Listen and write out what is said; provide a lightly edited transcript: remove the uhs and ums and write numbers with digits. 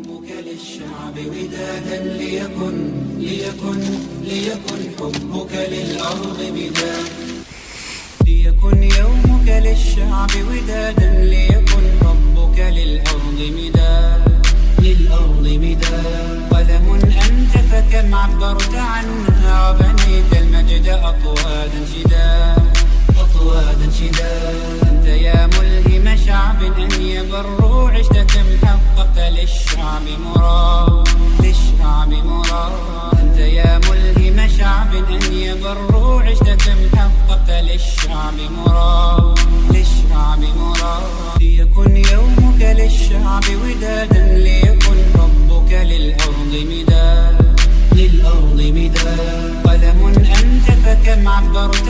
حبك للشعب ودادا ليكن حبك للأرض مداد. ليكن يومك للشعب ودادا ليكن حبك للأرض مداد. قلم أنت فكم عبرت عنها وبنيت المجد أطوادا شداد. أنت يا ملهم شعب أن يبروا عشت كم حققت للشعب مراد. أنت يا ملهم شعب أن يبروا عشت كم حققت للشعب مراد. ليكن يومك للشعب ودادا ليكن حبك للأرض مداد. قلم أنت فكم عبرت